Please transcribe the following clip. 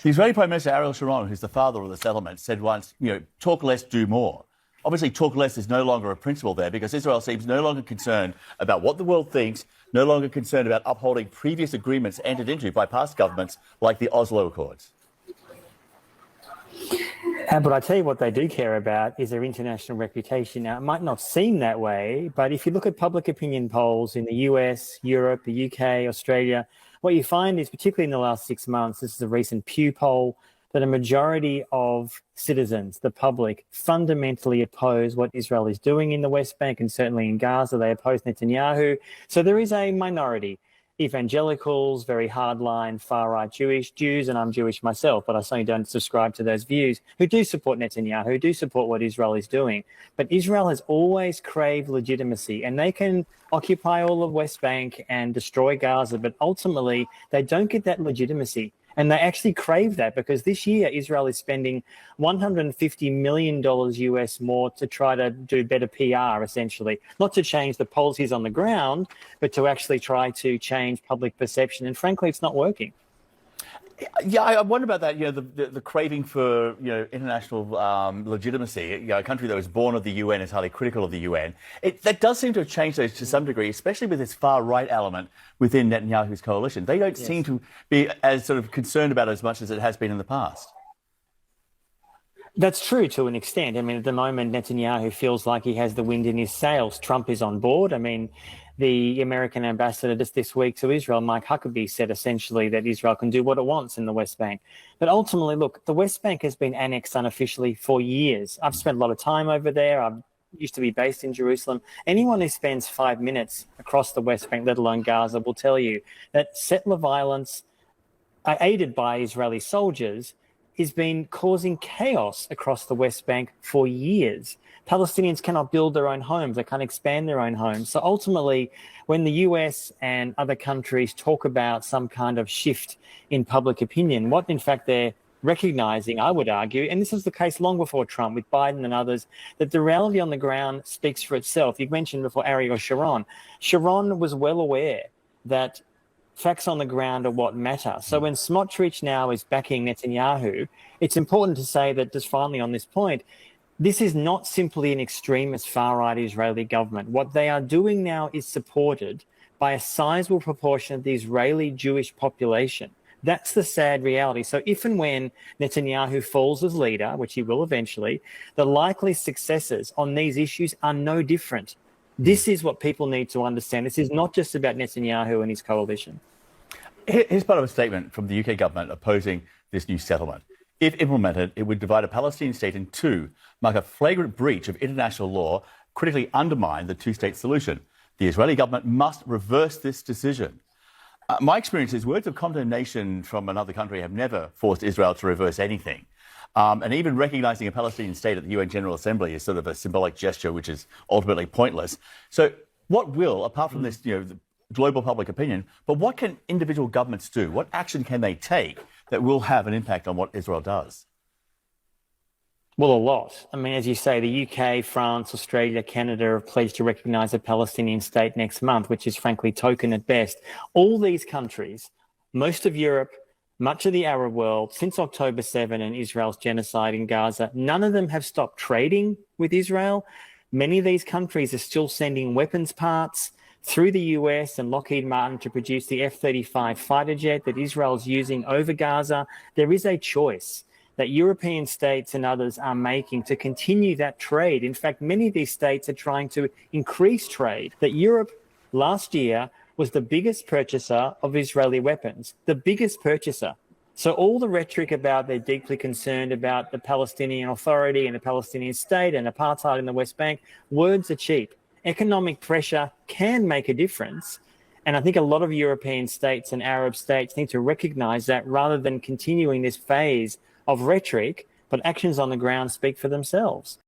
The Israeli Prime Minister Ariel Sharon, who's the father of the settlement, said once, talk less, do more. Obviously, talk less is no longer a principle there because Israel seems no longer concerned about what the world thinks, no longer concerned about upholding previous agreements entered into by past governments like the Oslo Accords. But I tell you what they do care about is their international reputation. Now, it might not seem that way, but if you look at public opinion polls in the US, Europe, the UK, Australia, what you find is, particularly in the last 6 months, this is a recent Pew poll, that a majority of citizens, the public, fundamentally oppose what Israel is doing in the West Bank and certainly in Gaza. They oppose Netanyahu. So there is a minority, evangelicals, very hardline, far-right Jews, and I'm Jewish myself, but I certainly don't subscribe to those views, who do support Netanyahu, who do support what Israel is doing. But Israel has always craved legitimacy, and they can occupy all of West Bank and destroy Gaza, but ultimately they don't get that legitimacy. And they actually crave that because this year Israel is spending $150 million US more to try to do better PR, essentially. Not to change the policies on the ground, but to actually try to change public perception. And frankly, it's not working. Yeah, I wonder about that, the craving for, international legitimacy. A country that was born of the UN is highly critical of the UN. That does seem to have changed those to some degree, especially with this far-right element within Netanyahu's coalition. They don't seem to be as sort of concerned about it as much as it has been in the past. That's true to an extent. I mean, at the moment, Netanyahu feels like he has the wind in his sails. Trump is on board. I mean, the American ambassador just this week to Israel, Mike Huckabee, said essentially that Israel can do what it wants in the West Bank. But ultimately, look, the West Bank has been annexed unofficially for years. I've spent a lot of time over there. I used to be based in Jerusalem. Anyone who spends 5 minutes across the West Bank, let alone Gaza, will tell you that settler violence, aided by Israeli soldiers, has been causing chaos across the West Bank for years. Palestinians cannot build their own homes. They can't expand their own homes. So ultimately, when the US and other countries talk about some kind of shift in public opinion, what in fact they're recognizing, I would argue, and this was the case long before Trump with Biden and others, that the reality on the ground speaks for itself. You mentioned before Ariel Sharon. Sharon was well aware that facts on the ground are what matter. So when Smotrich now is backing Netanyahu, it's important to say that, just finally on this point, this is not simply an extremist far-right Israeli government. What they are doing now is supported by a sizable proportion of the Israeli Jewish population. That's the sad reality. So if and when Netanyahu falls as leader, which he will eventually, the likely successors on these issues are no different. This is what people need to understand. This is not just about Netanyahu and his coalition. Here's part of a statement from the UK government opposing this new settlement. If implemented, it would divide a Palestinian state in two, mark a flagrant breach of international law, critically undermine the two-state solution. The Israeli government must reverse this decision. My experience is words of condemnation from another country have never forced Israel to reverse anything. And even recognising a Palestinian state at the UN General Assembly is sort of a symbolic gesture which is ultimately pointless. So what will, apart from this, the global public opinion, but what can individual governments do? What action can they take that will have an impact on what Israel does? Well, a lot. I mean, as you say, the UK, France, Australia, Canada have pledged to recognise a Palestinian state next month, which is frankly token at best. All these countries, most of Europe, much of the Arab world, since October 7 and Israel's genocide in Gaza, none of them have stopped trading with Israel. Many of these countries are still sending weapons parts through the US and Lockheed Martin to produce the F-35 fighter jet that Israel's using over Gaza. There is a choice that European states and others are making to continue that trade. In fact, many of these states are trying to increase trade. That Europe last year was the biggest purchaser of Israeli weapons, the biggest purchaser. So all the rhetoric about they're deeply concerned about the Palestinian Authority and the Palestinian state and apartheid in the West Bank, words are cheap. Economic pressure can make a difference. And I think a lot of European states and Arab states need to recognize that rather than continuing this phase of rhetoric, but actions on the ground speak for themselves.